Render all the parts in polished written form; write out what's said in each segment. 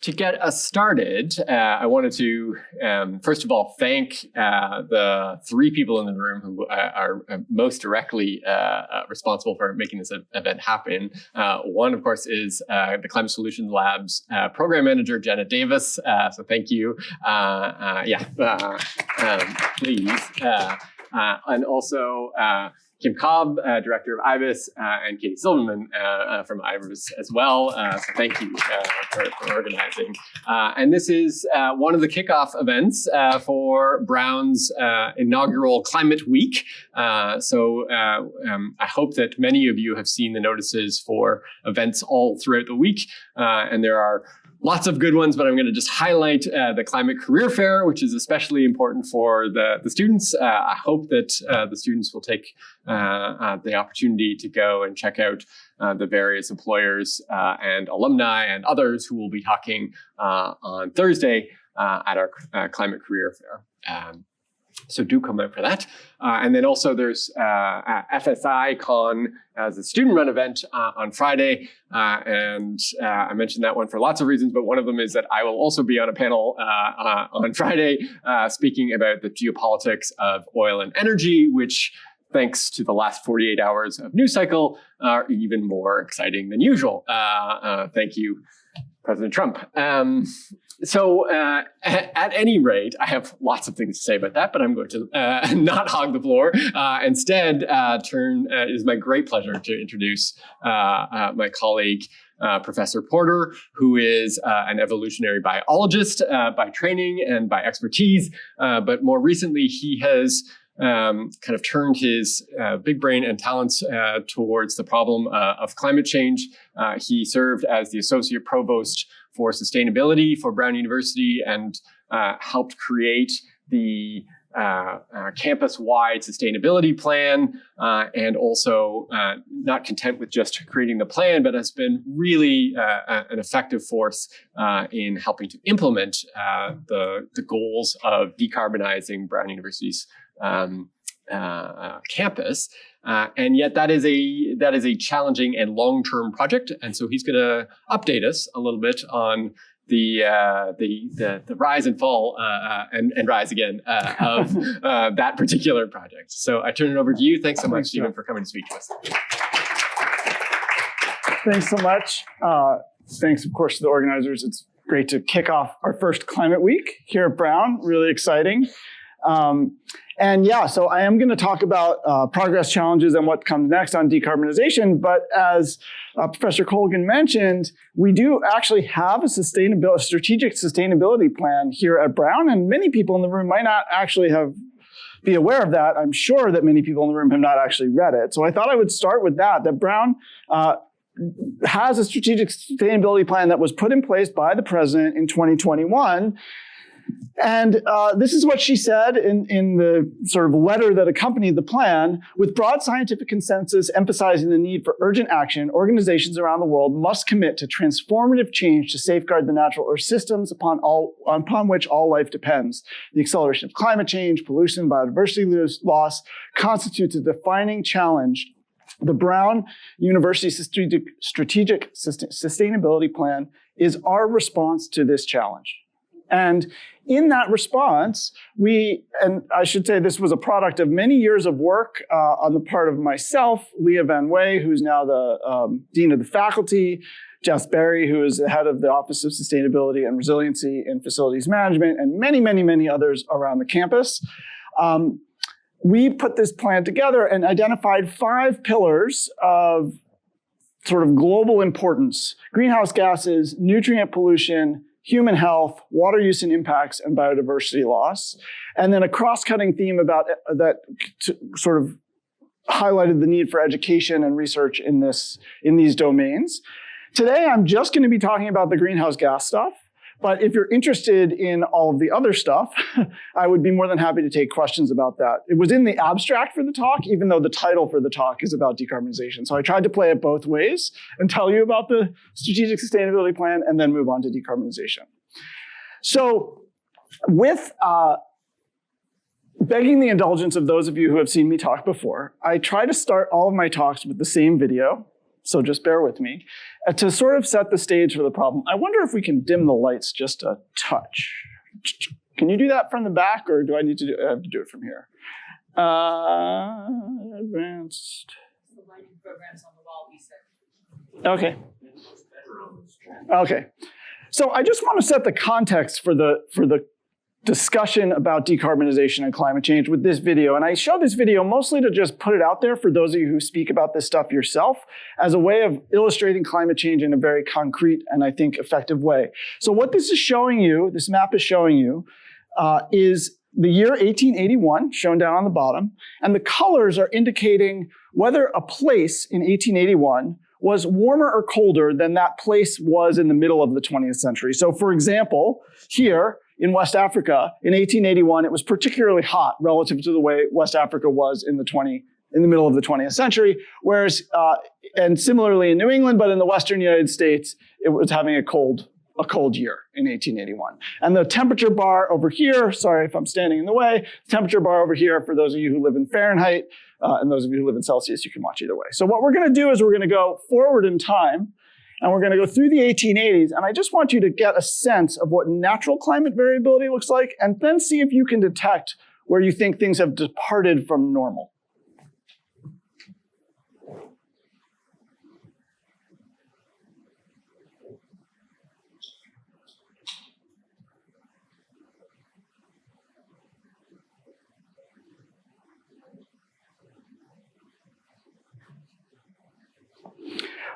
To get us started, I wanted to, first of all, thank the three people in the room who are most directly responsible for making this event happen. One, of course, is the Climate Solutions Lab's program manager, Jenna Davis. So thank you. Please. And also Kim Cobb, Director of IBIS, and Katie Silverman from IBIS as well. So thank you for organizing. And this is one of the kickoff events for Brown's inaugural Climate Week. So I hope that many of you have seen the notices for events all throughout the week. And there are lots of good ones, but I'm going to just highlight the Climate Career Fair, which is especially important for the students. I hope that the students will take the opportunity to go and check out the various employers and alumni and others who will be talking on Thursday at our Climate Career Fair. So do come out for that. And then also there's FSI Con as a student-run event on Friday. And I mentioned that one for lots of reasons, but one of them is that I will also be on a panel on Friday speaking about the geopolitics of oil and energy, which, thanks to the last 48 hours of news cycle, are even more exciting than usual. Thank you, President Trump. So at any rate, I have lots of things to say about that, but I'm going to not hog the floor. Instead, it is my great pleasure to introduce my colleague, Professor Porder, who is an evolutionary biologist by training and by expertise. But more recently, he has kind of turned his big brain and talents towards the problem of climate change. He served as the Associate Provost for Sustainability for Brown University and helped create the campus-wide sustainability plan, and also not content with just creating the plan, but has been really an effective force in helping to implement the goals of decarbonizing Brown University's campus. And yet that is a challenging and long-term project. And so he's going to update us a little bit on the rise and fall and rise again of that particular project. So I turn it over to you. Thanks so much, Stephen, for coming to speak to us. Thanks so much. Thanks, of course, to the organizers. It's great to kick off our first Climate Week here at Brown. Really exciting. So I am going to talk about progress, challenges, and what comes next on decarbonization. But as Professor Colgan mentioned, we do actually have a strategic sustainability plan here at Brown, and many people in the room might not actually be aware of that. I'm sure that many people in the room have not actually read it. So I thought I would start with that Brown has a strategic sustainability plan that was put in place by the president in 2021. And this is what she said in the sort of letter that accompanied the plan. With broad scientific consensus emphasizing the need for urgent action, organizations around the world must commit to transformative change to safeguard the natural Earth systems upon which all life depends. The acceleration of climate change, pollution, biodiversity loss constitutes a defining challenge. The Brown University Strategic Sustainability Plan is our response to this challenge. And in that response, and I should say this was a product of many years of work on the part of myself, Leah Van Wey, who's now the Dean of the Faculty, Jess Berry, who is the head of the Office of Sustainability and Resiliency in Facilities Management, and many, many, many others around the campus. We put this plan together and identified 5 pillars of sort of global importance: greenhouse gases, nutrient pollution, human health, water use and impacts, and biodiversity loss. And then a cross-cutting theme about that sort of highlighted the need for education and research in these domains. Today, I'm just going to be talking about the greenhouse gas stuff. But if you're interested in all of the other stuff, I would be more than happy to take questions about that. It was in the abstract for the talk, even though the title for the talk is about decarbonization. So I tried to play it both ways and tell you about the Strategic Sustainability Plan and then move on to decarbonization. So with begging the indulgence of those of you who have seen me talk before, I try to start all of my talks with the same video. so just bear with me. To sort of set the stage for the problem, I wonder if we can dim the lights just a touch. Can you do that from the back, or do I need to do, I have to do it from here? Advanced. The lighting programs on the wall, we said. Okay. Okay. So I just want to set the context for the discussion about decarbonization and climate change with this video. And I show this video mostly to just put it out there for those of you who speak about this stuff yourself as a way of illustrating climate change in a very concrete and I think effective way. So what this is showing you, this map is showing you, is the year 1881, shown down on the bottom. And the colors are indicating whether a place in 1881 was warmer or colder than that place was in the middle of the 20th century. So for example, here in West Africa, in 1881, it was particularly hot relative to the way West Africa was in the middle of the 20th century. Whereas, and similarly in New England, but in the Western United States, it was having a cold year in 1881. And the temperature bar over here, sorry if I'm standing in the way, temperature bar over here, for those of you who live in Fahrenheit, and those of you who live in Celsius, you can watch either way. So what we're gonna do is we're gonna go forward in time, and we're gonna go through the 1880s, and I just want you to get a sense of what natural climate variability looks like, and then see if you can detect where you think things have departed from normal.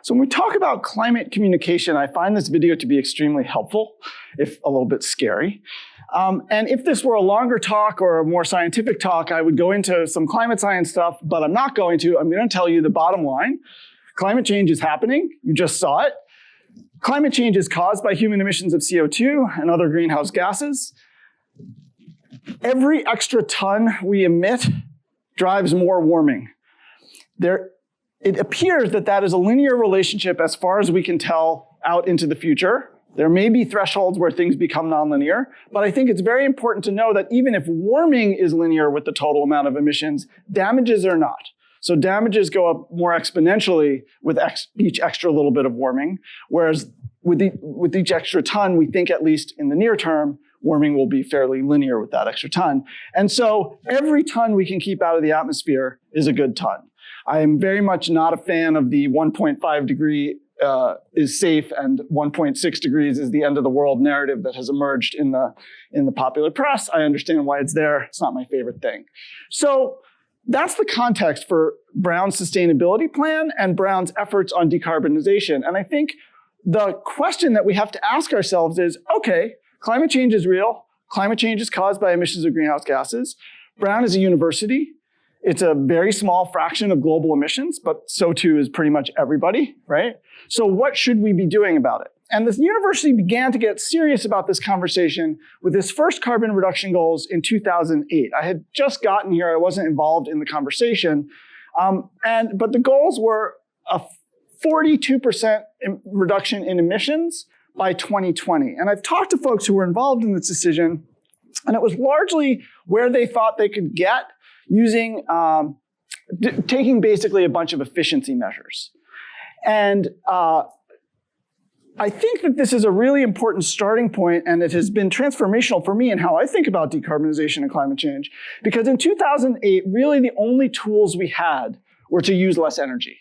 So when we talk about climate communication, I find this video to be extremely helpful, if a little bit scary. And if this were a longer talk or a more scientific talk, I would go into some climate science stuff, but I'm not going to. I'm going to tell you the bottom line. Climate change is happening. You just saw it. Climate change is caused by human emissions of CO2 and other greenhouse gases. Every extra ton we emit drives more warming. It appears that that is a linear relationship as far as we can tell out into the future. There may be thresholds where things become nonlinear, but I think it's very important to know that even if warming is linear with the total amount of emissions, damages are not. So damages go up more exponentially with each extra little bit of warming, whereas with each extra ton, we think at least in the near term, warming will be fairly linear with that extra ton. And so every ton we can keep out of the atmosphere is a good ton. I am very much not a fan of the 1.5 degree is safe and 1.6 degrees is the end of the world narrative that has emerged in the popular press. I understand why it's there. It's not my favorite thing. So that's the context for Brown's sustainability plan and Brown's efforts on decarbonization. And I think the question that we have to ask ourselves is, okay, climate change is real. Climate change is caused by emissions of greenhouse gases. Brown is a university. It's a very small fraction of global emissions, but so too is pretty much everybody, right? So what should we be doing about it? And the university began to get serious about this conversation with its first carbon reduction goals in 2008. I had just gotten here, I wasn't involved in the conversation, but the goals were a 42% reduction in emissions by 2020. And I've talked to folks who were involved in this decision, and it was largely where they thought they could get using, taking basically a bunch of efficiency measures. And I think that this is a really important starting point, and it has been transformational for me in how I think about decarbonization and climate change. Because in 2008, really the only tools we had were to use less energy,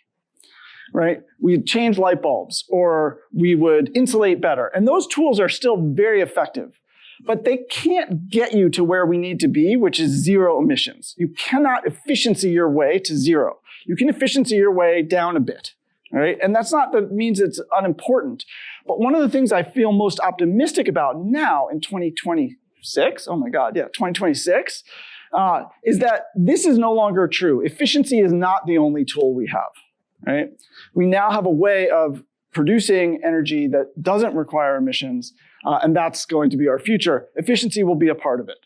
right? We'd change light bulbs, or we would insulate better. And those tools are still very effective. But they can't get you to where we need to be, which is zero emissions. You cannot efficiency your way to zero. You can efficiency your way down a bit, right? And that means it's unimportant. But one of the things I feel most optimistic about now in 2026, oh my God, yeah, 2026, is that this is no longer true. Efficiency is not the only tool we have, right? We now have a way of producing energy that doesn't require emissions, and that's going to be our future. Efficiency will be a part of it.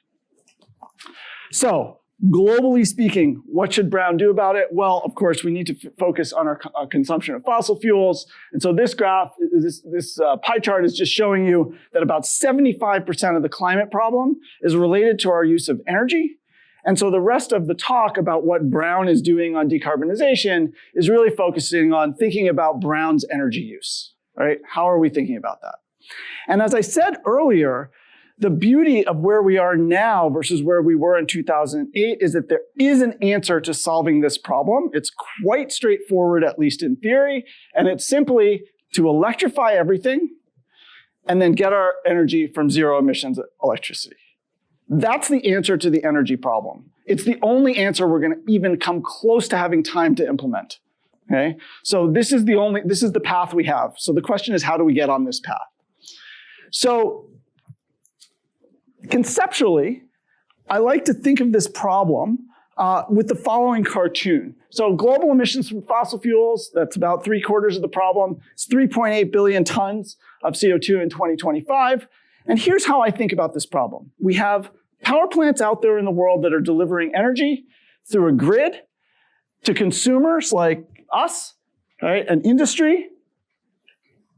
So, globally speaking, what should Brown do about it? Well, of course, we need to focus on our consumption of fossil fuels. And so this graph, this pie chart is just showing you that about 75% of the climate problem is related to our use of energy, And so the rest of the talk about what Brown is doing on decarbonization is really focusing on thinking about Brown's energy use, right? How are we thinking about that? And as I said earlier, the beauty of where we are now versus where we were in 2008 is that there is an answer to solving this problem. It's quite straightforward, at least in theory, and it's simply to electrify everything and then get our energy from zero emissions electricity. That's the answer to the energy problem. It's the only answer we're going to even come close to having time to implement. Okay? So this is the path we have. So the question is, how do we get on this path? So conceptually, I like to think of this problem with the following cartoon. So global emissions from fossil fuels, that's about 3/4 of the problem. It's 3.8 billion tons of CO2 in 2025. And here's how I think about this problem. We have power plants out there in the world that are delivering energy through a grid to consumers like us, right, and industry.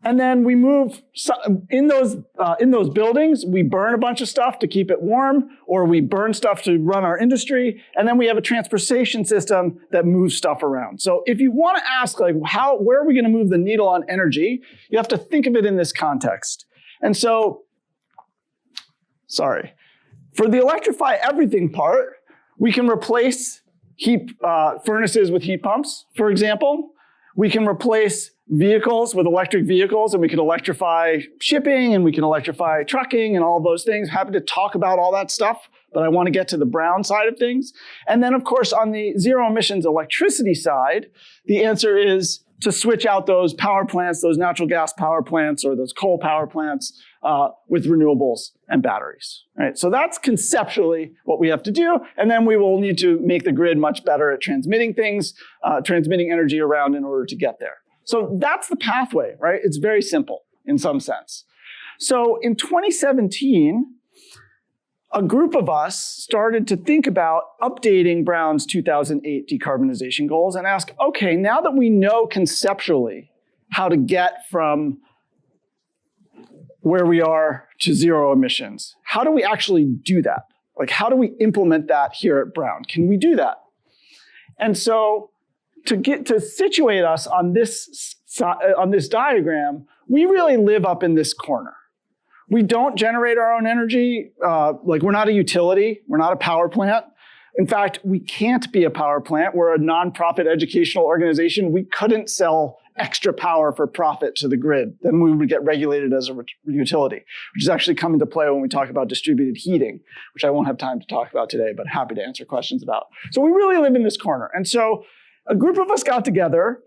And then we move in those buildings, we burn a bunch of stuff to keep it warm, or we burn stuff to run our industry, and then we have a transportation system that moves stuff around. So if you want to ask, like, where are we going to move the needle on energy, you have to think of it in this context. And so, for the electrify everything part, we can replace furnaces with heat pumps, for example. We can replace vehicles with electric vehicles, and we can electrify shipping, and we can electrify trucking and all of those things. Happy to talk about all that stuff, but I want to get to the Brown side of things. And then, of course, on the zero emissions electricity side, the answer is to switch out those power plants, those natural gas power plants or those coal power plants with renewables and batteries. Right? So that's conceptually what we have to do. And then we will need to make the grid much better at transmitting things, transmitting energy around in order to get there. So that's the pathway, right? It's very simple in some sense. So in 2017, a group of us started to think about updating Brown's 2008 decarbonization goals and ask, okay, now that we know conceptually how to get from where we are to zero emissions, how do we actually do that? Like, how do we implement that here at Brown? Can we do that? And so to situate us on this diagram, we really live up in this corner. We don't generate our own energy. We're not a utility. We're not a power plant. In fact, we can't be a power plant. We're a nonprofit educational organization. We couldn't sell extra power for profit to the grid. Then we would get regulated as a utility, which is actually come into play when we talk about distributed heating, which I won't have time to talk about today, but happy to answer questions about. So we really live in this corner. And so a group of us got together,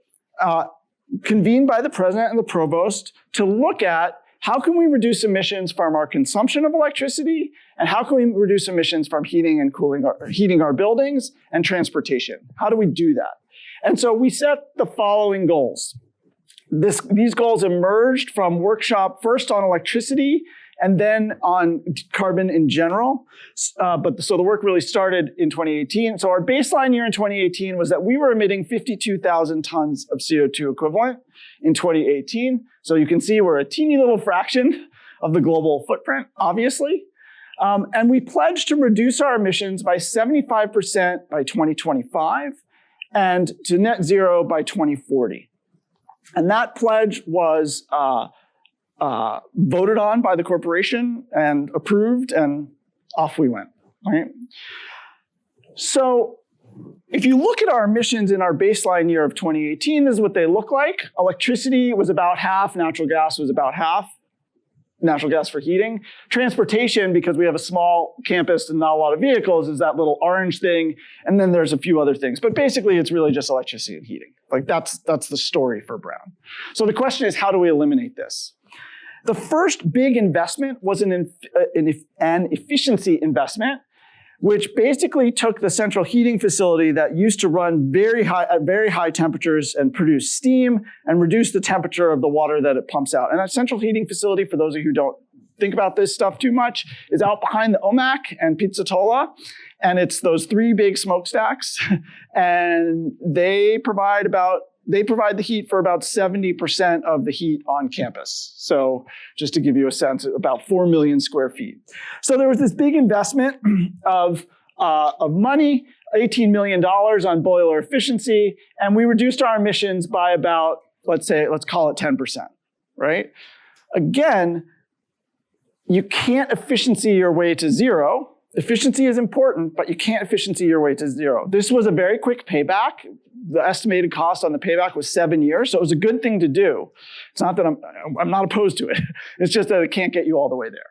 convened by the president and the provost, to look at how can we reduce emissions from our consumption of electricity, and how can we reduce emissions from heating and cooling, heating our buildings and transportation? How do we do that? And so we set the following goals. These goals emerged from workshop first on electricity and then on carbon in general. So the work really started in 2018. So our baseline year in 2018 was that we were emitting 52,000 tons of CO2 equivalent in 2018. So you can see we're a teeny little fraction of the global footprint, obviously. And we pledged to reduce our emissions by 75% by 2025 and to net zero by 2040. And that pledge was voted on by the corporation and approved, and off we went, right? So if you look at our emissions in our baseline year of 2018, this is what they look like. Electricity was about half, natural gas was about half. Natural gas for heating. Transportation, because we have a small campus and not a lot of vehicles, is that little orange thing. And then there's a few other things. But basically, it's really just electricity and heating. Like that's the story for Brown. So the question is, how do we eliminate this? The first big investment was an efficiency investment, which basically took the central heating facility that used to run at very high temperatures and produce steam and reduce the temperature of the water that it pumps out. And that central heating facility, for those of you who don't think about this stuff too much, is out behind the OMAC and Pizzatola. And it's those three big smokestacks. And they provide the heat for about 70% of the heat on campus. So just to give you a sense, about 4 million square feet. So there was this big investment of of money, $18 million on boiler efficiency, and we reduced our emissions by about, let's call it 10%, right? Again, you can't efficiency your way to zero. Efficiency is important, but you can't efficiency your way to zero. This was a very quick payback. The estimated cost on the payback was 7 years, so it was a good thing to do. It's not that I'm not opposed to it. It's just that it can't get you all the way there.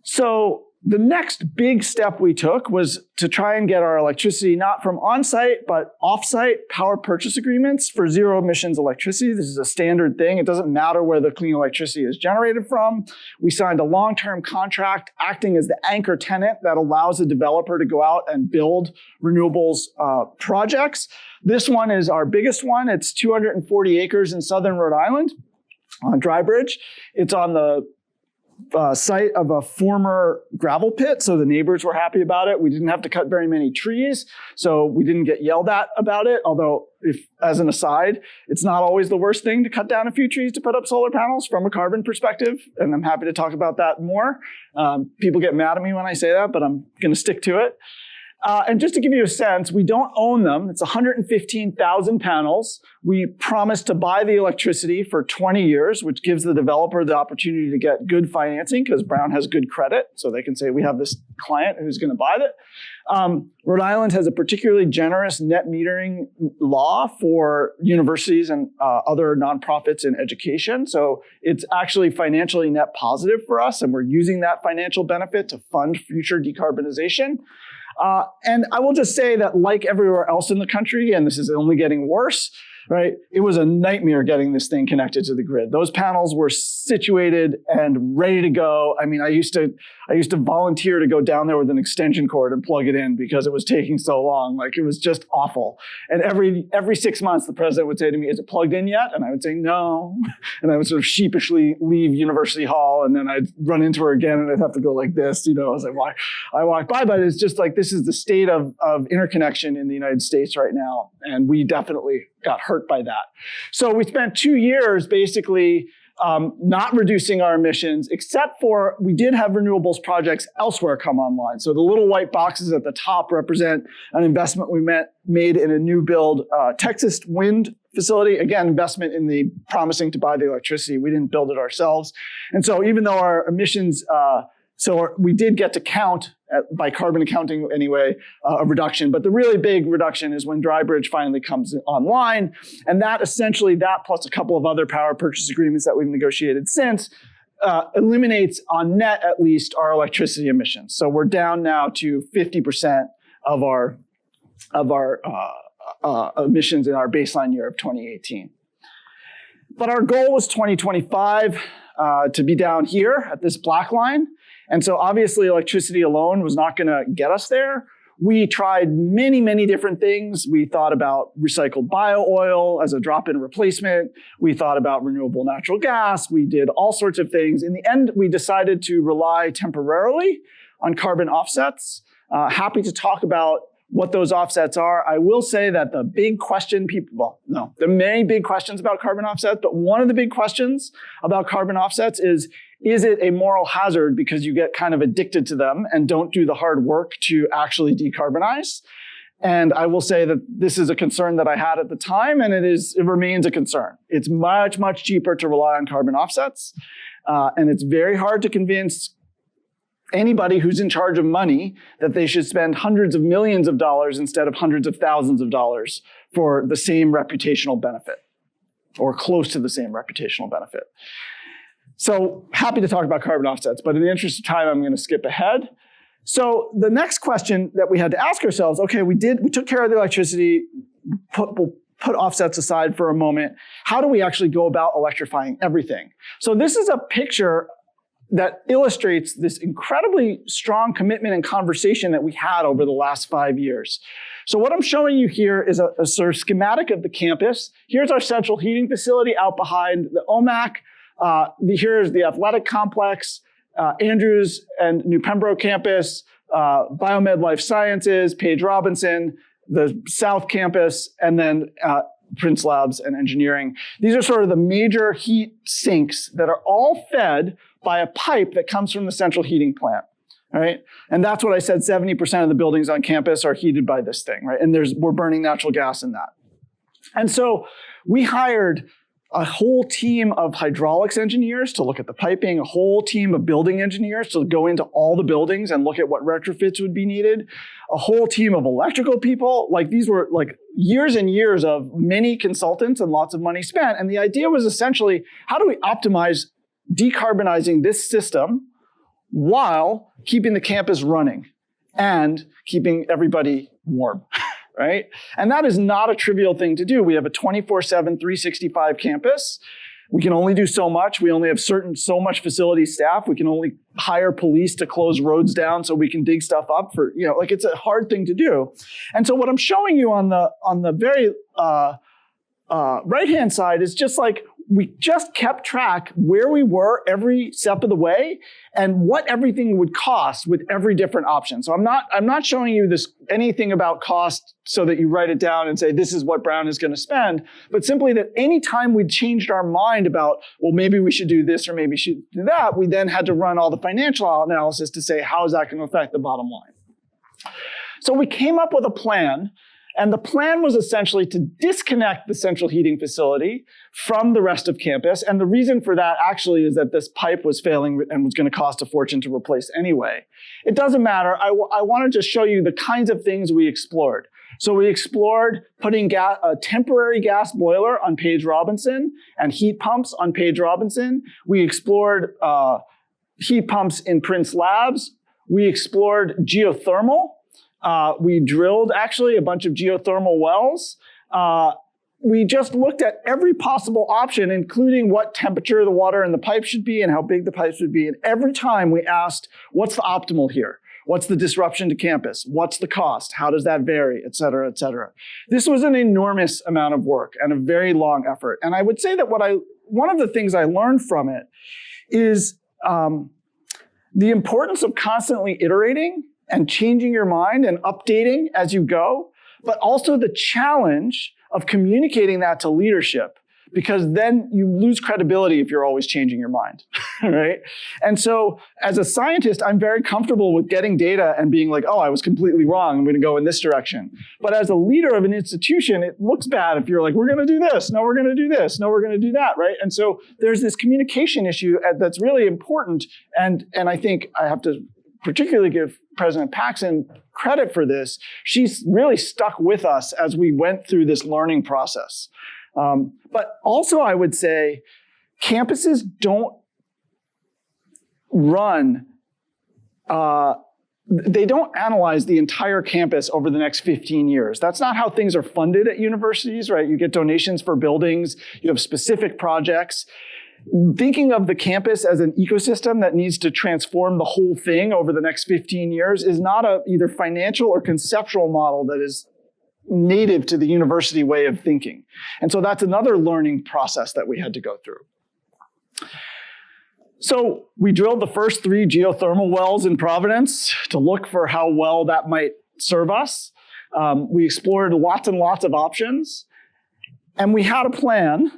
So the next big step we took was to try and get our electricity not from on-site, but off-site power purchase agreements for zero emissions electricity. This is a standard thing. It doesn't matter where the clean electricity is generated from. We signed a long-term contract acting as the anchor tenant that allows the developer to go out and build renewables projects. This one is our biggest one. It's 240 acres in southern Rhode Island on Dry Bridge. It's on the site of a former gravel pit, so the neighbors were happy about it. We didn't have to cut very many trees, so we didn't get yelled at about it. Although, as an aside, it's not always the worst thing to cut down a few trees to put up solar panels from a carbon perspective, and I'm happy to talk about that more. People get mad at me when I say that, but I'm going to stick to it. And just to give you a sense, we don't own them. It's 115,000 panels. We promised to buy the electricity for 20 years, which gives the developer the opportunity to get good financing because Brown has good credit. So they can say, we have this client who's going to buy it. Rhode Island has a particularly generous net metering law for universities and other nonprofits in education. So it's actually financially net positive for us, and we're using that financial benefit to fund future decarbonization. And I will just say that like everywhere else in the country, and this is only getting worse, right? It was a nightmare getting this thing connected to the grid. Those panels were situated and ready to go. I mean, I used to volunteer to go down there with an extension cord and plug it in because it was taking so long. Like, it was just awful. And every 6 months, the president would say to me, "Is it plugged in yet?" And I would say, "No." And I would sort of sheepishly leave University Hall, and then I'd run into her again, and I'd have to go like this, I was like, "Why?" I walked by, but it's just like, this is the state of interconnection in the United States right now. And we definitely got hurt by that. So we spent 2 years basically not reducing our emissions, except for we did have renewables projects elsewhere come online. So the little white boxes at the top represent an investment we made in a new build Texas wind facility. Again, investment in the promising to buy the electricity. We didn't build it ourselves. And so even though our emissions, so we did get to count, by carbon accounting anyway, a reduction. But the really big reduction is when Dry Bridge finally comes online. And that essentially, that plus a couple of other power purchase agreements that we've negotiated since, eliminates on net at least our electricity emissions. So we're down now to 50% of our emissions in our baseline year of 2018. But our goal was 2025 to be down here at this black line. And so obviously electricity alone was not going to get us there. We tried many, many different things. We thought about recycled bio-oil as a drop-in replacement. We thought about renewable natural gas. We did all sorts of things. In the end, we decided to rely temporarily on carbon offsets. Happy to talk about what those offsets are. I will say that the big question there are many big questions about carbon offsets, but one of the big questions about carbon offsets is it a moral hazard because you get kind of addicted to them and don't do the hard work to actually decarbonize? And I will say that this is a concern that I had at the time, and it remains a concern. It's much, much cheaper to rely on carbon offsets, and it's very hard to convince anybody who's in charge of money that they should spend hundreds of millions of dollars instead of hundreds of thousands of dollars for the same reputational benefit, or close to the same reputational benefit. So happy to talk about carbon offsets, but in the interest of time, I'm going to skip ahead. So the next question that we had to ask ourselves, okay, we took care of the electricity, put offsets aside for a moment. How do we actually go about electrifying everything? So this is a picture that illustrates this incredibly strong commitment and conversation that we had over the last 5 years. So what I'm showing you here is a sort of schematic of the campus. Here's our central heating facility out behind the OMAC. Here's the athletic complex, Andrews and New Pembroke campus, Biomed Life Sciences, Page Robinson, the South campus, and then Prince Labs and engineering. These are sort of the major heat sinks that are all fed by a pipe that comes from the central heating plant. right? And that's what I said, 70% of the buildings on campus are heated by this thing, right? And we're burning natural gas in that. And so we hired a whole team of hydraulics engineers to look at the piping, a whole team of building engineers to go into all the buildings and look at what retrofits would be needed, a whole team of electrical people. Like these were like years and years of many consultants and lots of money spent. And the idea was essentially, how do we optimize decarbonizing this system while keeping the campus running and keeping everybody warm? Right? And that is not a trivial thing to do. We have a 24/7, 365 campus. We can only do so much. We only have so much facility staff. We can only hire police to close roads down so we can dig stuff up for, like it's a hard thing to do. And so what I'm showing you on the very right-hand side is just like, we just kept track where we were every step of the way and what everything would cost with every different option. So I'm not showing you anything about cost so that you write it down and say, this is what Brown is going to spend, but simply that any time we changed our mind about, well, maybe we should do this or maybe we should do that, we then had to run all the financial analysis to say, how is that going to affect the bottom line? So we came up with a plan. And the plan was essentially to disconnect the central heating facility from the rest of campus. And the reason for that actually is that this pipe was failing and was going to cost a fortune to replace anyway. It doesn't matter. I wanted to show you the kinds of things we explored. So we explored putting a temporary gas boiler on Page Robinson and heat pumps on Page Robinson. We explored heat pumps in Prince Labs. We explored geothermal. We drilled actually a bunch of geothermal wells. We just looked at every possible option, including what temperature the water in the pipe should be and how big the pipes would be. And every time we asked, what's the optimal here? What's the disruption to campus? What's the cost? How does that vary? Et cetera, et cetera. This was an enormous amount of work and a very long effort. And I would say that one of the things I learned from it is the importance of constantly iterating and changing your mind and updating as you go, but also the challenge of communicating that to leadership, because then you lose credibility if you're always changing your mind, right? And so as a scientist, I'm very comfortable with getting data and being like, oh, I was completely wrong, I'm gonna go in this direction. But as a leader of an institution, it looks bad if you're like, we're gonna do this, no, we're gonna do this, no, we're gonna do that, right? And so there's this communication issue that's really important, and I think I have to particularly give President Paxson credit for this. She's really stuck with us as we went through this learning process. But also I would say campuses don't run, they don't analyze the entire campus over the next 15 years. That's not how things are funded at universities, right? You get donations for buildings, you have specific projects. Thinking of the campus as an ecosystem that needs to transform the whole thing over the next 15 years is not a either financial or conceptual model that is native to the university way of thinking. And so that's another learning process that we had to go through. So we drilled the first 3 geothermal wells in Providence to look for how well that might serve us. We explored lots and lots of options, and we had a plan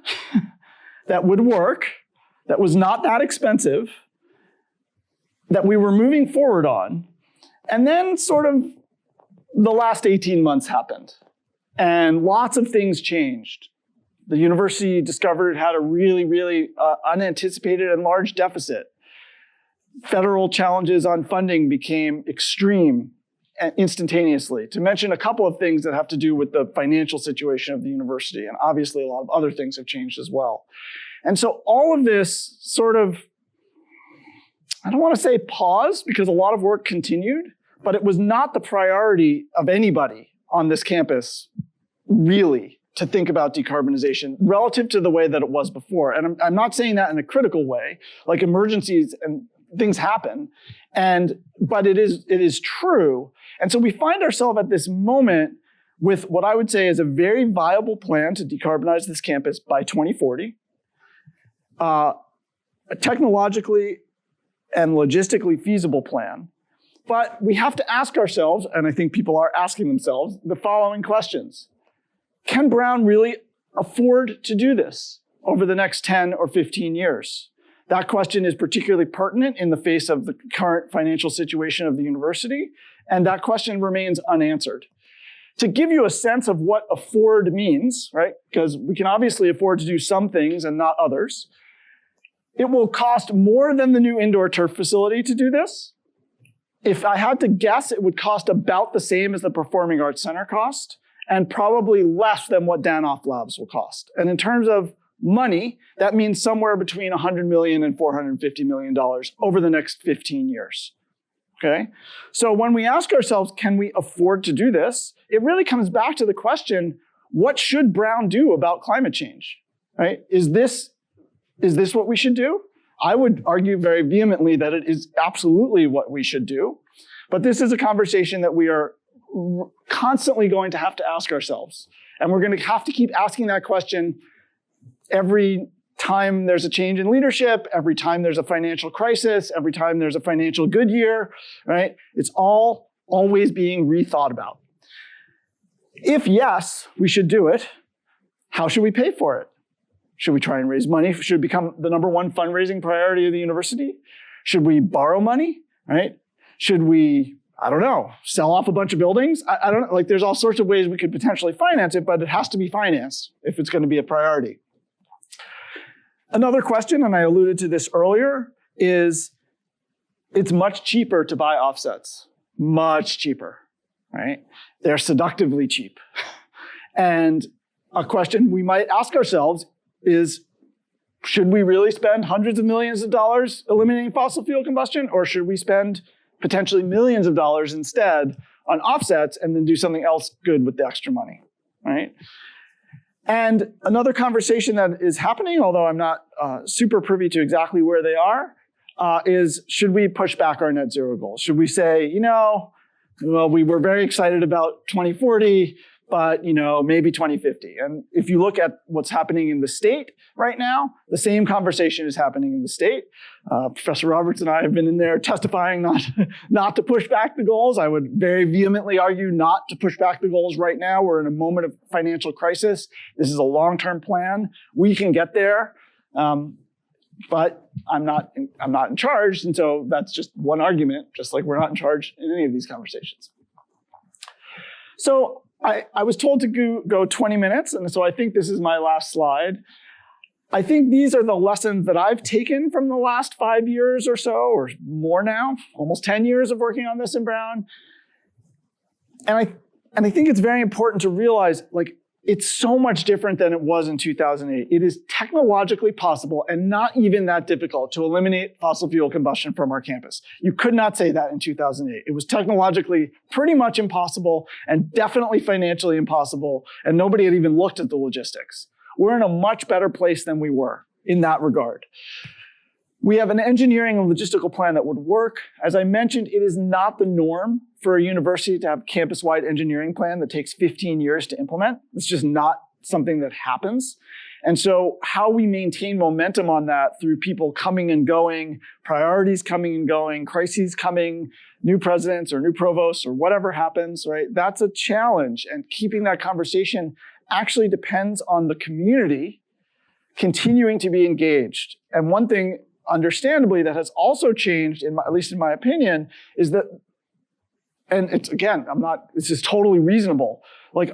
that would work, that was not that expensive, that we were moving forward on. And then sort of the last 18 months happened and lots of things changed. The university discovered it had a really, really unanticipated and large deficit. Federal challenges on funding became extreme instantaneously, to mention a couple of things that have to do with the financial situation of the university. And obviously a lot of other things have changed as well. And so all of this sort of, I don't want to say paused because a lot of work continued, but it was not the priority of anybody on this campus really to think about decarbonization relative to the way that it was before. And I'm not saying that in a critical way, like emergencies and things happen, but it is true. And so we find ourselves at this moment with what I would say is a very viable plan to decarbonize this campus by 2040, a technologically and logistically feasible plan. But we have to ask ourselves, and I think people are asking themselves, the following questions. Can Brown really afford to do this over the next 10 or 15 years? That question is particularly pertinent in the face of the current financial situation of the university, and that question remains unanswered. To give you a sense of what afford means, right? Because we can obviously afford to do some things and not others. It will cost more than the new indoor turf facility to do this. If I had to guess, it would cost about the same as the Performing Arts Center cost, and probably less than what Danoff Labs will cost. And in terms of money, that means somewhere between $100 million and $450 million over the next 15 years. Okay? So when we ask ourselves, can we afford to do this? It really comes back to the question, what should Brown do about climate change? Right? Is this what we should do? I would argue very vehemently that it is absolutely what we should do. But this is a conversation that we are constantly going to have to ask ourselves. And we're going to have to keep asking that question every time there's a change in leadership, every time there's a financial crisis, every time there's a financial good year, right? It's all always being rethought about. If yes, we should do it, how should we pay for it? Should we try and raise money? Should it become the #1 fundraising priority of the university? Should we borrow money, right? Should we, I don't know, sell off a bunch of buildings? I don't know, like there's all sorts of ways we could potentially finance it, but it has to be financed if it's going to be a priority. Another question, and I alluded to this earlier, is it's much cheaper to buy offsets. Much cheaper, right? They're seductively cheap. And a question we might ask ourselves is, should we really spend hundreds of millions of dollars eliminating fossil fuel combustion, or should we spend potentially millions of dollars instead on offsets and then do something else good with the extra money, right? And another conversation that is happening, although I'm not super privy to exactly where they are, is should we push back our net zero goals? Should we say, well, we were very excited about 2040, but maybe 2050. And if you look at what's happening in the state right now, the same conversation is happening in the state. Professor Roberts and I have been in there testifying not to push back the goals. I would very vehemently argue not to push back the goals right now. We're in a moment of financial crisis. This is a long-term plan. We can get there, but I'm not in charge. And so that's just one argument, just like we're not in charge in any of these conversations. So I was told to go 20 minutes, and so I think this is my last slide. I think these are the lessons that I've taken from the last 5 years or so, or more now, almost 10 years of working on this in Brown. And I think it's very important to realize, it's so much different than it was in 2008. It is technologically possible and not even that difficult to eliminate fossil fuel combustion from our campus. You could not say that in 2008. It was technologically pretty much impossible and definitely financially impossible, and nobody had even looked at the logistics. We're in a much better place than we were in that regard. We have an engineering and logistical plan that would work. As I mentioned, it is not the norm for a university to have a campus-wide engineering plan that takes 15 years to implement. It's just not something that happens. And so how we maintain momentum on that through people coming and going, priorities coming and going, crises coming, new presidents or new provosts or whatever happens, right? That's a challenge. And keeping that conversation actually depends on the community continuing to be engaged. And one thing, understandably, that has also changed, at least in my opinion, is that, and it's again, this is totally reasonable.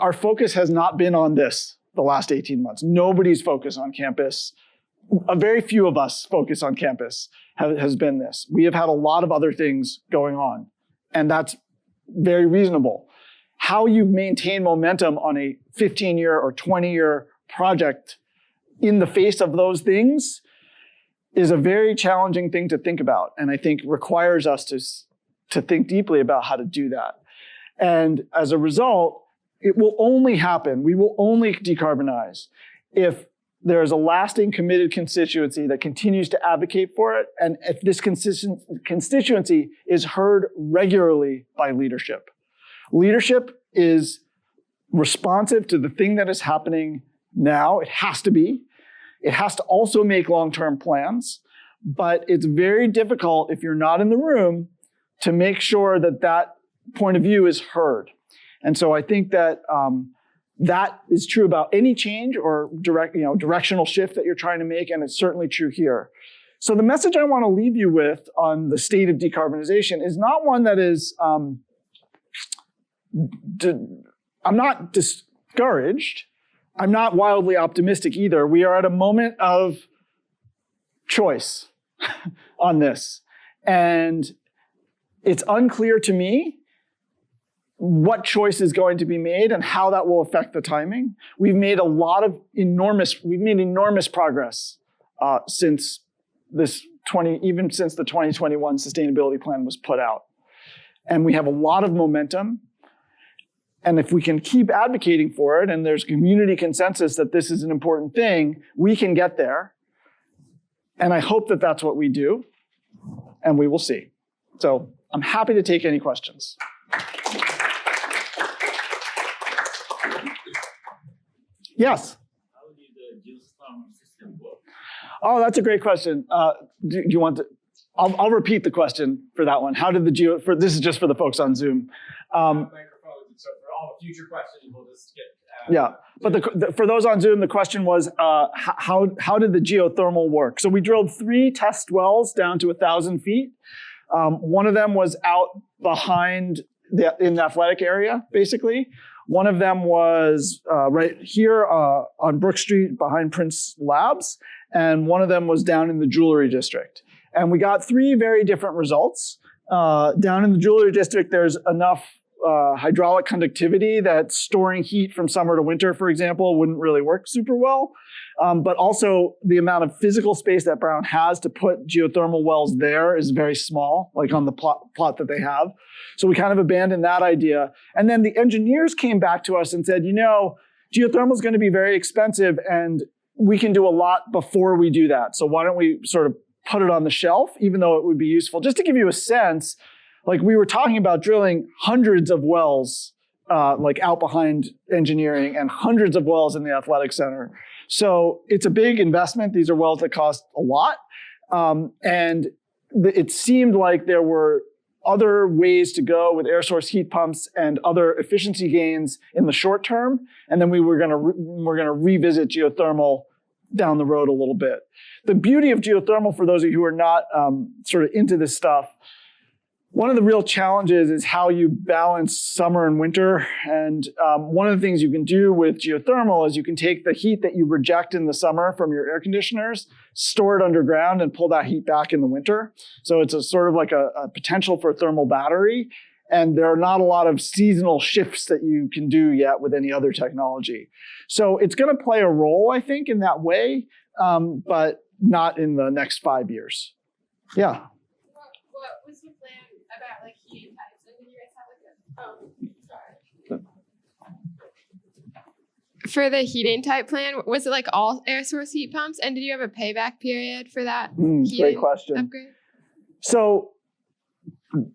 Our focus has not been on this the last 18 months. Nobody's focus on campus, a very few of us focus on campus has been this. We have had a lot of other things going on, and that's very reasonable. How you maintain momentum on a 15-year or 20-year project in the face of those things is a very challenging thing to think about, and I think requires us to think deeply about how to do that. And as a result, it will only happen, we will only decarbonize if there's a lasting committed constituency that continues to advocate for it, and if this constituency is heard regularly by leadership. Leadership is responsive to the thing that is happening now. It has to be. It has to also make long-term plans, but it's very difficult if you're not in the room to make sure that that point of view is heard. And so I think that that is true about any change or directional shift that you're trying to make, and it's certainly true here. So the message I want to leave you with on the state of decarbonization is not one that is, I'm not discouraged. I'm not wildly optimistic either. We are at a moment of choice on this. And it's unclear to me what choice is going to be made and how that will affect the timing. We've made enormous progress since even since the 2021 sustainability plan was put out. And we have a lot of momentum. And if we can keep advocating for it, and there's community consensus that this is an important thing, we can get there. And I hope that that's what we do, and we will see. So I'm happy to take any questions. Yes? How did the geothermal system work? Oh, that's a great question. Do you want to? I'll repeat the question for that one. How did the this is just for the folks on Zoom. Microphones, and so for all future questions, we'll just get. Yeah, but for those on Zoom, the question was, how did the geothermal work? So we drilled 3 test wells down to 1,000 feet. One of them was out behind in the athletic area, basically. One of them was right here on Brook Street behind Prince Labs, and one of them was down in the jewelry district. And we got 3 very different results. Down in the jewelry district, there's enough hydraulic conductivity that storing heat from summer to winter, for example, wouldn't really work super well. But also the amount of physical space that Brown has to put geothermal wells there is very small, like on the plot that they have. So we kind of abandoned that idea. And then the engineers came back to us and said, geothermal is going to be very expensive and we can do a lot before we do that. So why don't we sort of put it on the shelf, even though it would be useful? Just to give you a sense, like we were talking about drilling hundreds of wells like out behind engineering and hundreds of wells in the athletic center. So it's a big investment. These are wells that cost a lot. And it seemed like there were other ways to go with air source heat pumps and other efficiency gains in the short term. And then we're going to revisit geothermal down the road a little bit. The beauty of geothermal, for those of you who are not sort of into this stuff, one of the real challenges is how you balance summer and winter. And one of the things you can do with geothermal is you can take the heat that you reject in the summer from your air conditioners, store it underground, and pull that heat back in the winter. So it's a sort of like a potential for a thermal battery. And there are not a lot of seasonal shifts that you can do yet with any other technology. So it's going to play a role, I think, in that way, but not in the next 5 years. Yeah. What was your plan about like heating types? And did you guys have like a for the heating type plan, was it like all air source heat pumps? And did you have a payback period for that Great question. upgrade? So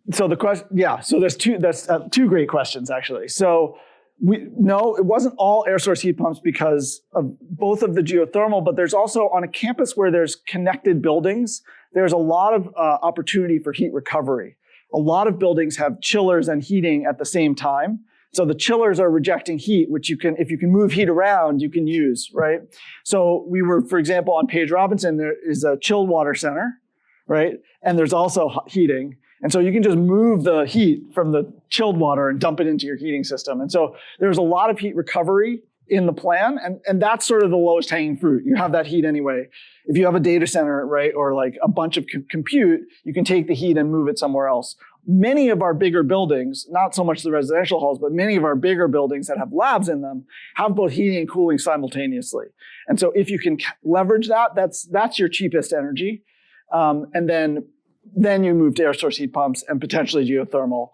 the question, yeah. So there's two great questions actually. So no, it wasn't all air source heat pumps because of both of the geothermal, but there's also on a campus where there's connected buildings, there's a lot of opportunity for heat recovery. A lot of buildings have chillers and heating at the same time. So the chillers are rejecting heat, which if you can move heat around, you can use, right? So we were, for example, on Page Robinson, there is a chilled water center, right? And there's also heating. And so you can just move the heat from the chilled water and dump it into your heating system. And so there's a lot of heat recovery in the plan. And that's sort of the lowest hanging fruit. You have that heat anyway. If you have a data center, right, or like a bunch of compute, you can take the heat and move it somewhere else. Many of our bigger buildings, not so much the residential halls, but many of our bigger buildings that have labs in them have both heating and cooling simultaneously. And so if you can leverage that, that's your cheapest energy. And then you move to air source heat pumps and potentially geothermal.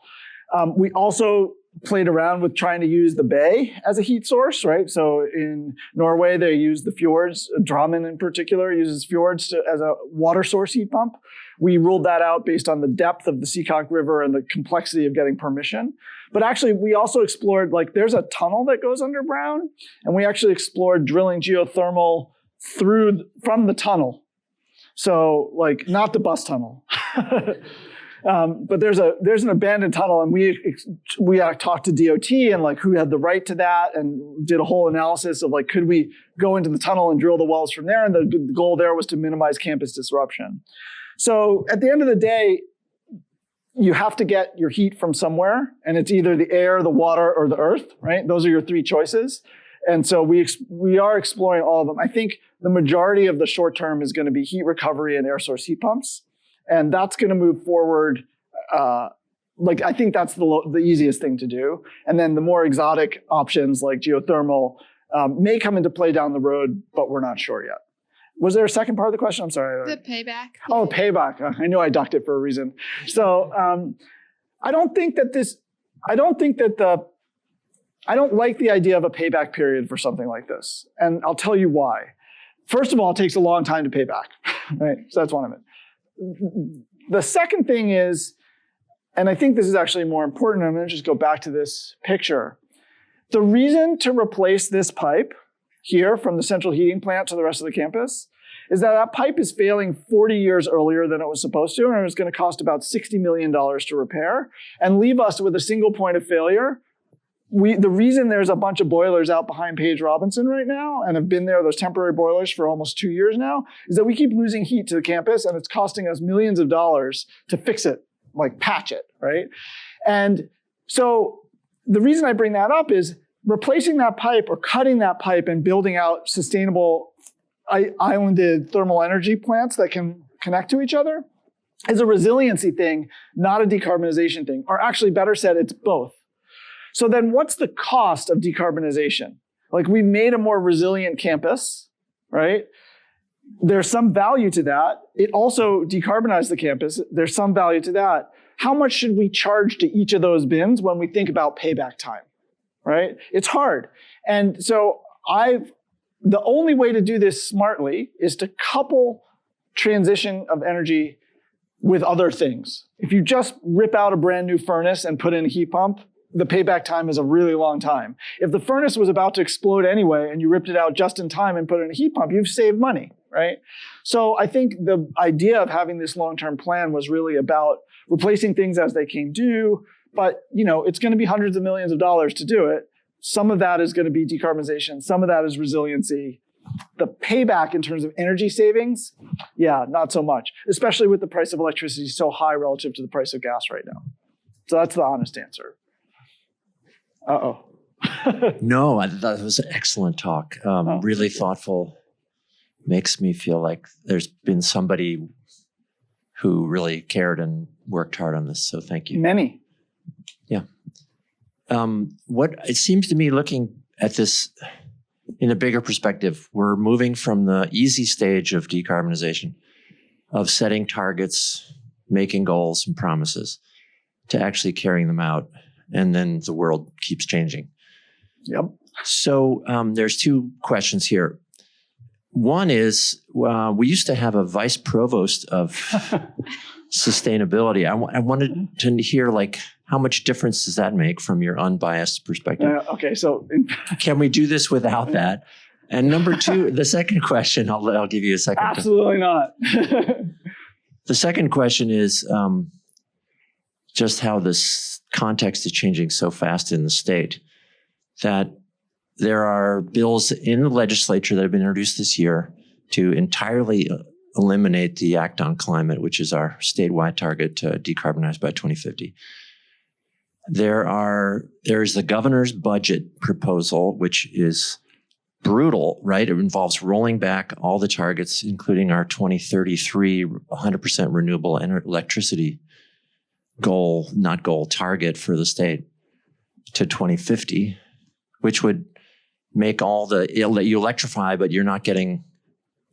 We also played around with trying to use the bay as a heat source, right? So in Norway, they use the fjords. Drammen in particular uses fjords as a water source heat pump. We ruled that out based on the depth of the Seekonk River and the complexity of getting permission. But actually, we also explored, like there's a tunnel that goes under Brown, and we actually explored drilling geothermal from the tunnel. So like not the bus tunnel. But there's an abandoned tunnel, and we talked to DOT and like who had the right to that, and did a whole analysis of like, could we go into the tunnel and drill the wells from there? And the goal there was to minimize campus disruption. So at the end of the day, you have to get your heat from somewhere, and it's either the air, the water, or the earth, right? Those are your three choices. And so we are exploring all of them. I think the majority of the short term is going to be heat recovery and air source heat pumps. And that's going to move forward. I think that's the easiest thing to do. And then the more exotic options like geothermal may come into play down the road, but we're not sure yet. Was there a second part of the question? I'm sorry. The payback. Oh, payback. I knew I ducked it for a reason. So I don't like the idea of a payback period for something like this. And I'll tell you why. First of all, it takes a long time to pay back, right? So that's one of it. The second thing is, and I think this is actually more important, I'm going to just go back to this picture. The reason to replace this pipe here from the central heating plant to the rest of the campus is that pipe is failing 40 years earlier than it was supposed to, and it was going to cost about $60 million to repair and leave us with a single point of failure. The reason there's a bunch of boilers out behind Page Robinson right now, and have been there, those temporary boilers, for almost 2 years now, is that we keep losing heat to the campus, and it's costing us millions of dollars to fix it, like patch it, right? And so the reason I bring that up is replacing that pipe or cutting that pipe and building out sustainable islanded thermal energy plants that can connect to each other is a resiliency thing, not a decarbonization thing. Or actually, better said, it's both. So then what's the cost of decarbonization? Like, we made a more resilient campus, right? There's some value to that. It also decarbonized the campus. There's some value to that. How much should we charge to each of those bins when we think about payback time, right? It's hard. And so the only way to do this smartly is to couple transition of energy with other things. If you just rip out a brand new furnace and put in a heat pump, the payback time is a really long time. If the furnace was about to explode anyway and you ripped it out just in time and put it in a heat pump, you've saved money, right? So I think the idea of having this long-term plan was really about replacing things as they came due, but it's going to be hundreds of millions of dollars to do it. Some of that is going to be decarbonization. Some of that is resiliency. The payback in terms of energy savings, yeah, not so much, especially with the price of electricity so high relative to the price of gas right now. So that's the honest answer. Uh-oh. No, I thought it was an excellent talk. Really thoughtful. Makes me feel like there's been somebody who really cared and worked hard on this. So thank you. Many. Yeah. What it seems to me, looking at this in a bigger perspective, we're moving from the easy stage of decarbonization, of setting targets, making goals and promises, to actually carrying them out. And then the world keeps changing. Yep. So there's two questions here. One is, we used to have a vice provost of sustainability. I wanted to hear, how much difference does that make from your unbiased perspective? Okay, so can we do this without that? And number two, the second question, I'll give you a second. Absolutely not. The second question is just how this context is changing so fast in the state that there are bills in the legislature that have been introduced this year to entirely eliminate the Act on Climate, which is our statewide target to decarbonize by 2050. There's the governor's budget proposal, which is brutal, right? It involves rolling back all the targets, including our 2033 100% renewable electricity target for the state to 2050, which would make you electrify, but you're not getting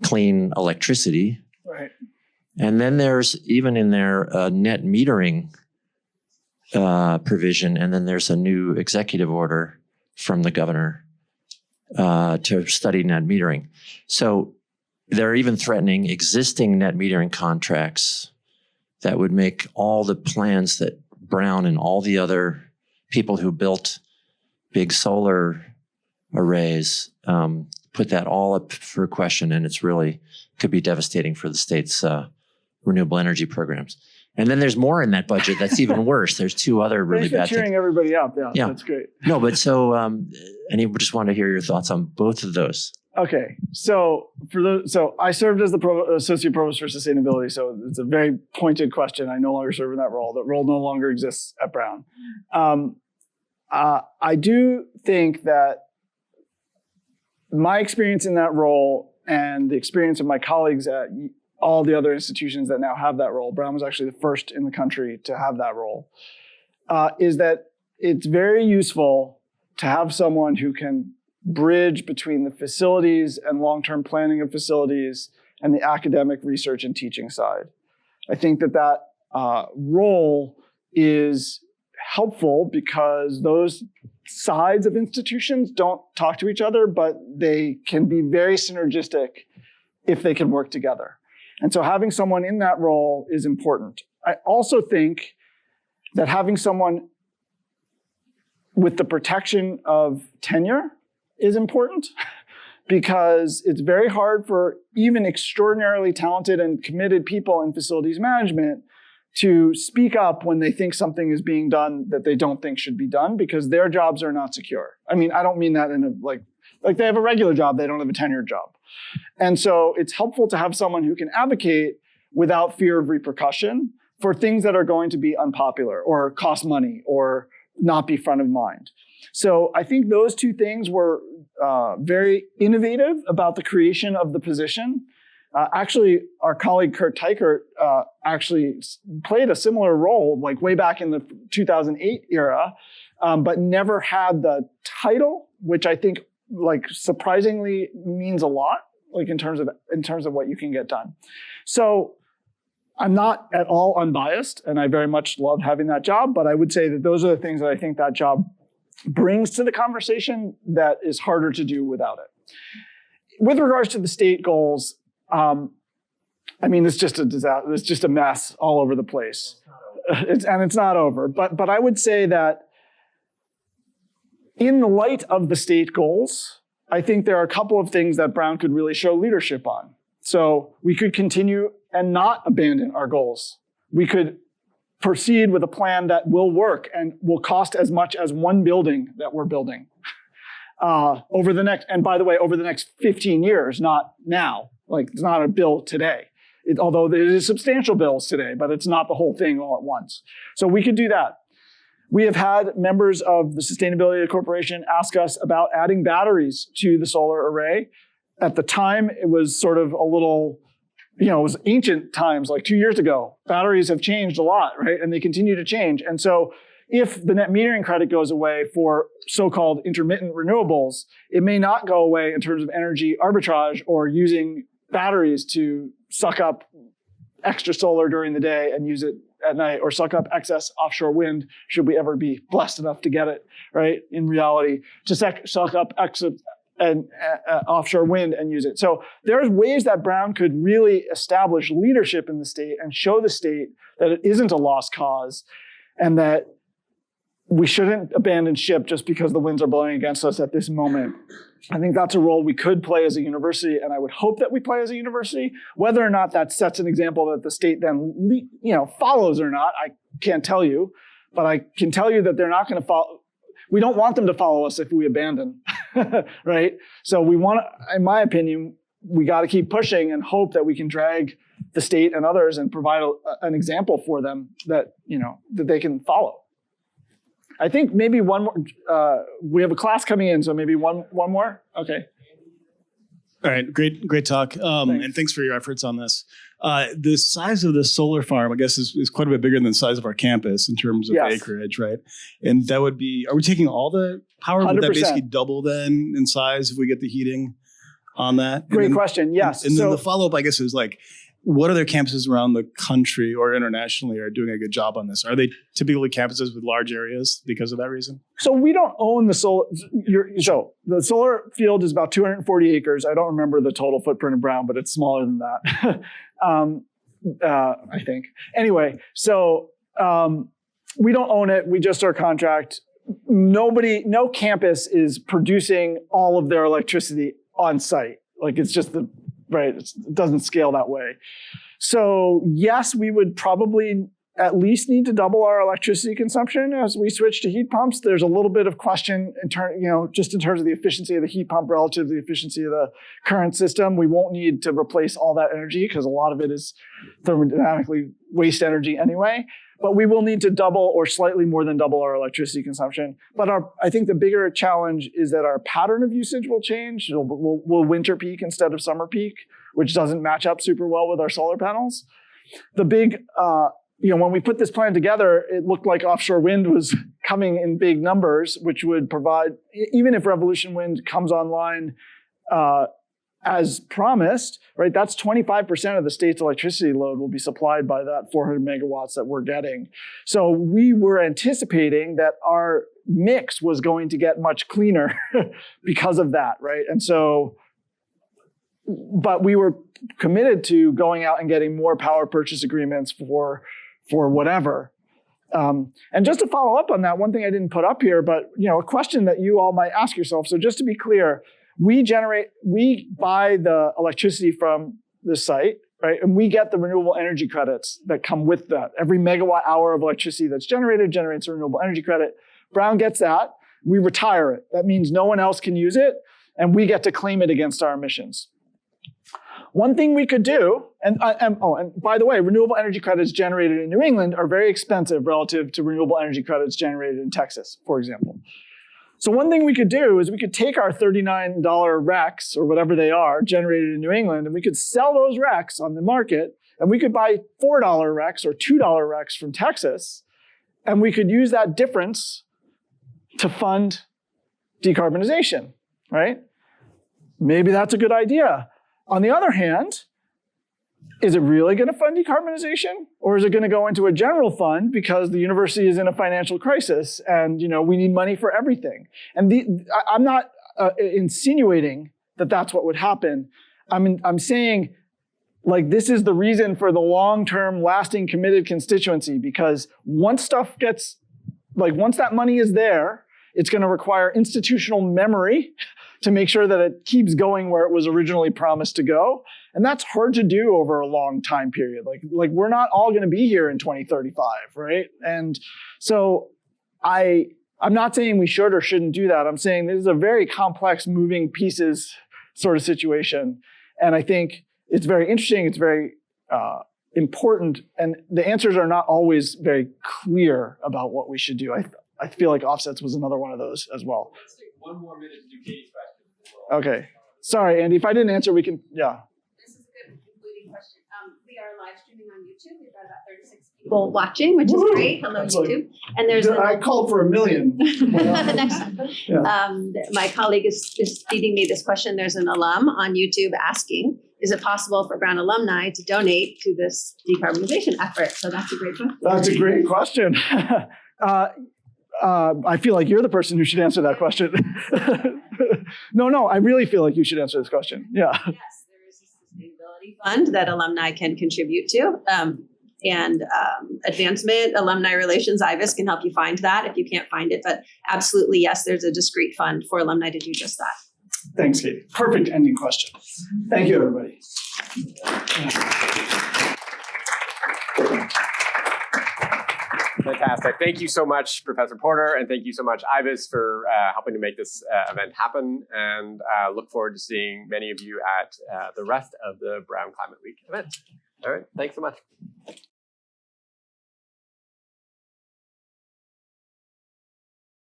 clean electricity. Right. And then there's even in there a net metering provision, and then there's a new executive order from the governor to study net metering. So they're even threatening existing net metering contracts that would make all the plans that Brown and all the other people who built big solar arrays put that all up for question, and it's really could be devastating for the state's renewable energy programs. And then there's more in that budget that's even worse. There's two other really Thanks for bad cheering things. everybody up. Yeah, Yeah. that's great. No, but so, and I just want to hear your thoughts on both of those. Okay, so I served as the associate provost for sustainability. So it's a very pointed question. I no longer serve in that role. That role no longer exists at Brown. I do think that my experience in that role and the experience of my colleagues at all the other institutions that now have that role, Brown was actually the first in the country to have that role, is that it's very useful to have someone who can bridge between the facilities and long-term planning of facilities and the academic research and teaching side. I think that role is helpful because those sides of institutions don't talk to each other, but they can be very synergistic if they can work together. And so having someone in that role is important. I also think that having someone with the protection of tenure is important because it's very hard for even extraordinarily talented and committed people in facilities management to speak up when they think something is being done that they don't think should be done because their jobs are not secure. I mean, I don't mean that in a like they have a regular job, they don't have a tenured job. And so it's helpful to have someone who can advocate without fear of repercussion for things that are going to be unpopular or cost money or not be front of mind. So I think those two things were very innovative about the creation of the position. Actually, our colleague Kurt Teichert actually played a similar role like way back in the 2008 era, but never had the title, which I think like surprisingly means a lot, like in terms of what you can get done. So I'm not at all unbiased, and I very much love having that job, but I would say that those are the things that I think that job brings to the conversation that is harder to do without it. With regards to the state goals, I mean, it's just a disaster. It's just a mess all over the place. It's not over. But I would say that in the light of the state goals, I think there are a couple of things that Brown could really show leadership on. So we could continue and not abandon our goals. We could proceed with a plan that will work and will cost as much as one building that we're building over the next 15 years, not now. Like it's not a bill today, although it is substantial bills today, but it's not the whole thing all at once. So we could do that. We have had members of the Sustainability Corporation ask us about adding batteries to the solar array. At the time, it was sort of a little, it was ancient times, like 2 years ago. Batteries have changed a lot, right? And they continue to change. And so if the net metering credit goes away for so-called intermittent renewables, it may not go away in terms of energy arbitrage or using batteries to suck up extra solar during the day and use it at night, or suck up excess offshore wind, should we ever be blessed enough to get it, right? In reality, to suck up excess offshore wind and use it. So there's ways that Brown could really establish leadership in the state and show the state that it isn't a lost cause and that we shouldn't abandon ship just because the winds are blowing against us at this moment. I think that's a role we could play as a university, and I would hope that we play as a university. Whether or not that sets an example that the state then follows or not, I can't tell you. But I can tell you that they're not going to follow. We don't want them to follow us if we abandon, right? So we want to, in my opinion, we got to keep pushing and hope that we can drag the state and others and provide an example for them that that they can follow. I think maybe one more. We have a class coming in, so maybe one more. Okay. All right, great talk, and thanks for your efforts on this. The size of the solar farm, I guess, is quite a bit bigger than the size of our campus in terms of acreage, right? And that would be, are we taking all the power? 100%. Would that basically double then in size if we get the heating on that? Great question, yes. And then the follow-up, I guess, is like, what other campuses around the country or internationally are doing a good job on this? Are they typically campuses with large areas because of that reason? So we don't own the solar. So the solar field is about 240 acres. I don't remember the total footprint of Brown, but it's smaller than that, I think. Anyway, so we don't own it. We just are contract. No campus is producing all of their electricity on site. Like it's just it doesn't scale that way. So yes, we would probably at least need to double our electricity consumption as we switch to heat pumps. There's a little bit of question just in terms of the efficiency of the heat pump relative to the efficiency of the current system. We won't need to replace all that energy because a lot of it is thermodynamically waste energy anyway. But we will need to double or slightly more than double our electricity consumption. But I think the bigger challenge is that our pattern of usage will change. We'll winter peak instead of summer peak, which doesn't match up super well with our solar panels. The big, when we put this plan together, it looked like offshore wind was coming in big numbers, which would provide, even if Revolution Wind comes online as promised, right? That's 25% of the state's electricity load will be supplied by that 400 megawatts that we're getting. So we were anticipating that our mix was going to get much cleaner because of that, right? And so, but we were committed to going out and getting more power purchase agreements for whatever. And just to follow up on that, one thing I didn't put up here, but a question that you all might ask yourself. So just to be clear, we buy the electricity from the site, right? And we get the renewable energy credits that come with that. Every megawatt hour of electricity that's generated generates a renewable energy credit. Brown gets that. We retire it. That means no one else can use it, and we get to claim it against our emissions. One thing we could do, and by the way, renewable energy credits generated in New England are very expensive relative to renewable energy credits generated in Texas, for example. So one thing we could do is we could take our $39 RECs, or whatever they are, generated in New England, and we could sell those RECs on the market, and we could buy $4 RECs or $2 RECs from Texas, and we could use that difference to fund decarbonization, right? Maybe that's a good idea. On the other hand, is it really going to fund decarbonization? Or is it going to go into a general fund because the university is in a financial crisis and we need money for everything? And I'm not insinuating that that's what would happen. I'm saying this is the reason for the long-term lasting committed constituency, because once once that money is there, it's going to require institutional memory to make sure that it keeps going where it was originally promised to go. And that's hard to do over a long time period. Like we're not all going to be here in 2035, right? And so I'm not saying we should or shouldn't do that. I'm saying this is a very complex moving pieces sort of situation. And I think it's very interesting. It's very important. And the answers are not always very clear about what we should do. I feel like offsets was another one of those as well. Let's take one more minute to do Katie's question. Okay. Sorry, Andy. If I didn't answer, we can, yeah. This is a good concluding question. We are live streaming on YouTube. We've got about 36 people watching, which is great. Hello, That's YouTube. And there's I called for 1 million. next time. Yeah. My colleague is feeding me this question. There's an alum on YouTube asking, is it possible for Brown alumni to donate to this decarbonization effort? So that's a great question. That's a great question. I feel like you're the person who should answer that question. No, I really feel like you should answer this question. Yeah. Yes, there is a sustainability fund that alumni can contribute to. And Advancement, Alumni Relations, IVAS can help you find that if you can't find it. But absolutely, yes, there's a discrete fund for alumni to do just that. Thanks, Katie. Perfect ending question. Thank you, everybody. Fantastic. Thank you so much, Professor Porder, and thank you so much, IVAS, for helping to make this event happen. And look forward to seeing many of you at the rest of the Brown Climate Week event. All right. Thanks so much.